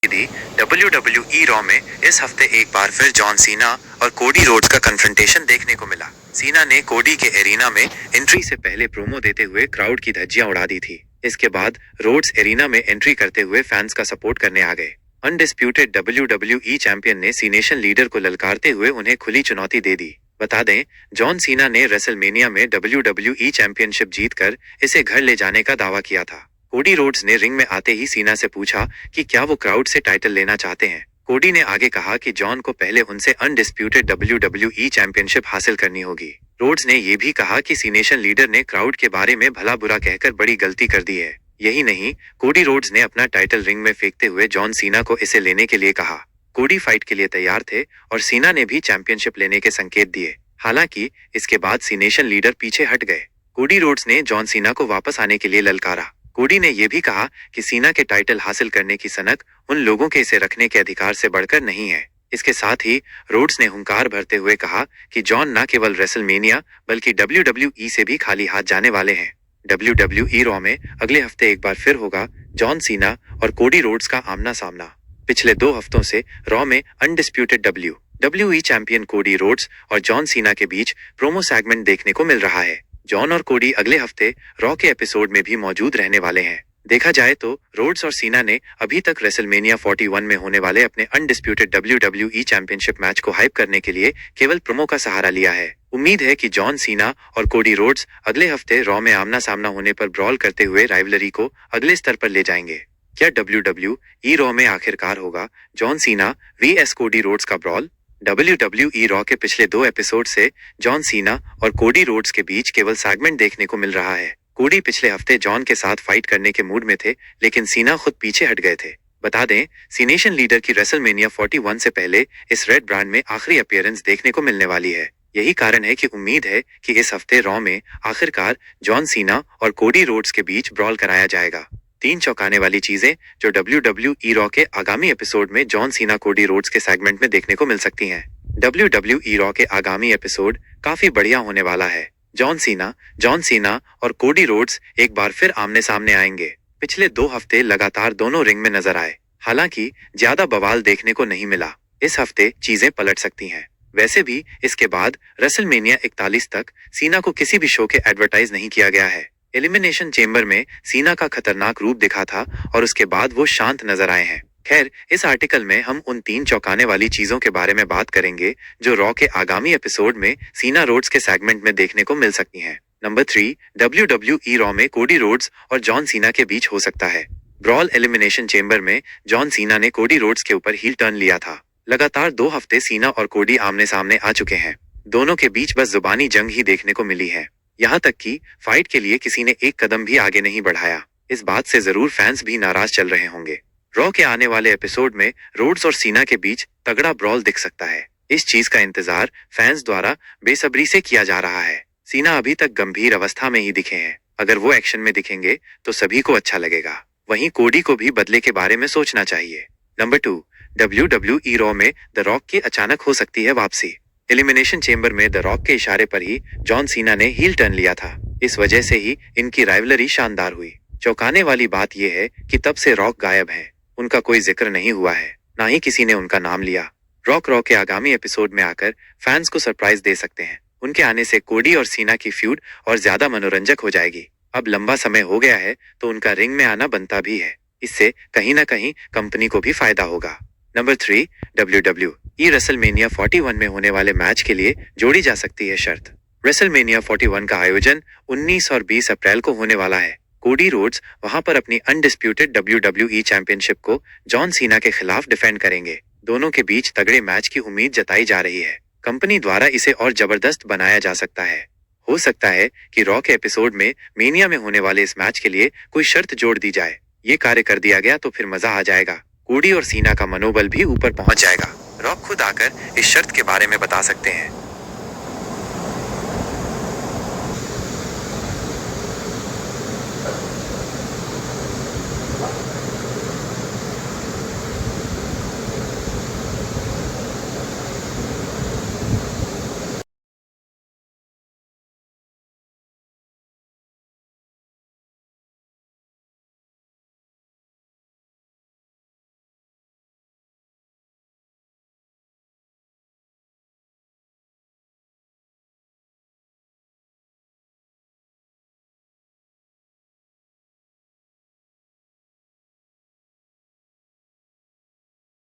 भी WWE raw में इस हफ्ते एक बार फिर जॉन सीना और कोडी रोड्स का कन्फ्रंटेशन देखने को मिला। सीना ने कोडी के एरिना में एंट्री से पहले प्रोमो देते हुए क्राउड की धज्जियां उड़ा दी थी। इसके बाद रोड्स एरिना में एंट्री करते हुए फैंस का सपोर्ट करने आ गए। अनडिस्प्यूटेड WWE चैंपियन ने सी नेशन लीडर को ललकारते हुए उन्हें खुली चुनौती दे दी। बता दें, जॉन सीना ने रेसलमेनिया में WWE चैंपियनशिप जीतकर इसे घर ले जाने का दावा किया था। कोडी रोड्स ने रिंग में आते ही सीना से पूछा कि क्या वो क्राउड से टाइटल लेना चाहते हैं। कोडी ने आगे कहा कि जॉन को पहले उनसे अनडिस्प्यूटेड WWE चैंपियनशिप हासिल करनी होगी। रोड्स ने ये भी कहा कि सी नेशन लीडर ने क्राउड के बारे में भला बुरा कहकर बड़ी गलती कर दी है। यही नहीं, कोडी रोड्स ने अपना टाइटल रिंग में फेंकते हुए जॉन सीना को इसे लेने के लिए कहा। कोडी फाइट के लिए तैयार थे और सीना ने भी चैंपियनशिप लेने के संकेत दिए। हालांकि इसके बाद सी नेशन लीडर पीछे हट गए। कोडी रोड्स ने जॉन सीना को वापस आने के लिए ललकारा। कोडी ने यह भी कहा कि सीना के टाइटल हासिल करने की सनक उन लोगों के इसे रखने के अधिकार से बढ़कर नहीं है। इसके साथ ही रोड्स ने हुंकार भरते हुए कहा कि जॉन न केवल रेसलमेनिया बल्कि WWE से भी खाली हाथ जाने वाले हैं। WWE रॉ में अगले हफ्ते एक बार फिर होगा जॉन सीना और कोडी रोड्स का आमना सामना। पिछले 2 हफ्तों से रॉ में undisputed WWE champion Cody Rhodes और जॉन सीना के बीच प्रोमो सेगमेंट देखने को मिल रहा है। जॉन और कोडी अगले हफ्ते रॉ के एपिसोड में भी मौजूद रहने वाले हैं। देखा जाए तो रोड्स और सीना ने अभी तक रेसलमेनिया 41 में होने वाले अपने अनडिस्प्यूटेड WWE चैंपियनशिप मैच को हाइप करने के लिए केवल प्रोमो का सहारा लिया है। उम्मीद है कि जॉन सीना और कोडी रोड्स अगले हफ्ते रॉ में आमना सामना होने पर ब्रॉल करते हुए राइवलरी को अगले स्तर पर ले जाएंगे। क्या WWE रॉ में आखिरकार होगा John Cena vs Cody Rhodes का ब्रॉल? WWE रॉ के पिछले 2 एपिसोड से जॉन सीना और कोडी रोड्स के बीच केवल सेगमेंट देखने को मिल रहा है। कोडी पिछले हफ्ते जॉन के साथ फाइट करने के मूड में थे, लेकिन सीना खुद पीछे हट गए थे। बता दें, सी नेशन लीडर की रेसलमेनिया 41 से पहले इस रेड ब्रांड में आखिरी अपीयरेंस देखने को मिलने वाली है। यही कारण है कि उम्मीद है कि इस हफ्ते रॉ में आखिरकार जॉन सीना और कोडी रोड्स के बीच ब्रॉल कराया जाएगा। 3 चौंकाने वाली चीजें जो WWE रॉ के आगामी एपिसोड में जॉन सीना कोडी रोड्स के सेगमेंट में देखने को मिल सकती हैं। WWE रॉ के आगामी एपिसोड काफी बढ़िया होने वाला है। जॉन सीना और कोडी रोड्स एक बार फिर आमने सामने आएंगे। पिछले 2 हफ्ते लगातार दोनों रिंग में नजर आए, हालांकि ज्यादा बवाल देखने को नहीं मिला। इस हफ्ते चीजें पलट सकती हैं। वैसे भी इसके बाद रेसलमेनिया 41 तक सीना को किसी भी शो के एडवर्टाइज नहीं किया गया है। एलिमिनेशन चेंबर में सीना का खतरनाक रूप दिखा था और उसके बाद वो शांत नजर आए हैं। खैर, इस आर्टिकल में हम उन 3 चौंकाने वाली चीजों के बारे में बात करेंगे जो रॉ के आगामी एपिसोड में सीना रोड्स के सेगमेंट में देखने को मिल सकती हैं। नंबर 3, WWE रॉ में कोडी रोड्स और जॉन सीना के बीच हो सकता है ब्रॉल। एलिमिनेशन चेंबर में जॉन सीना ने कोडी रोड्स के ऊपर हील टर्न लिया था। लगातार 2 हफ्ते सीना और कोडी आमने सामने आ चुके हैं। दोनों के बीच बस जुबानी जंग ही देखने को मिली है। यहाँ तक कि फाइट के लिए किसी ने एक कदम भी आगे नहीं बढ़ाया। इस बात से जरूर फैंस भी नाराज चल रहे होंगे। रॉ के आने वाले एपिसोड में रोड्स और सीना के बीच तगड़ा ब्रॉल दिख सकता है। इस चीज का इंतजार फैंस द्वारा बेसब्री से किया जा रहा है। सीना अभी तक गंभीर अवस्था में ही दिखे हैं। अगर वो एक्शन में दिखेंगे तो सभी को अच्छा लगेगा। वहीं कोडी को भी बदले के बारे में सोचना चाहिए। नंबर 2, WWE रॉ में द रॉक की अचानक हो सकती है वापसी। एलिमिनेशन चेंबर में द रॉक के इशारे पर ही जॉन सीना ने हील टर्न लिया था। इस वजह से ही इनकी राइवलरी शानदार हुई। चौंकाने वाली बात यह है कि तब से रॉक गायब हैं। उनका कोई जिक्र नहीं हुआ है, ना ही किसी ने उनका नाम लिया। रॉक रॉ के आगामी एपिसोड में आकर फैंस को सरप्राइज दे सकते हैं। उनके आने से कोडी और सीना की फ्यूड और ज्यादा मनोरंजक हो जाएगी। अब लंबा समय हो गया है तो उनका रिंग में आना बनता भी है। इससे कहीं ना कहीं कंपनी को भी फायदा होगा। नंबर 3, WWE रेसलमेनिया 41 में होने वाले मैच के लिए जोड़ी जा सकती है शर्त। रेसलमेनिया 41 का आयोजन 19 और 20 अप्रैल को होने वाला है। कोडी रोड्स वहां पर अपनी अनडिस्प्यूटेड WWE चैंपियनशिप को जॉन सीना के खिलाफ डिफेंड करेंगे। दोनों के बीच तगड़े मैच की उम्मीद जताई जा रही है। कंपनी द्वारा इसे और जबरदस्त बनाया जा सकता है। हो सकता है कि रॉ के एपिसोड में मेनिया में होने वाले इस मैच के लिए कोई शर्त जोड़ दी जाए। ये कार्य कर दिया गया तो फिर मजा आ जाएगा। कोडी और सीना का मनोबल भी ऊपर पहुंच जाएगा। रॉक खुद आकर इस शर्त के बारे में बता सकते हैं।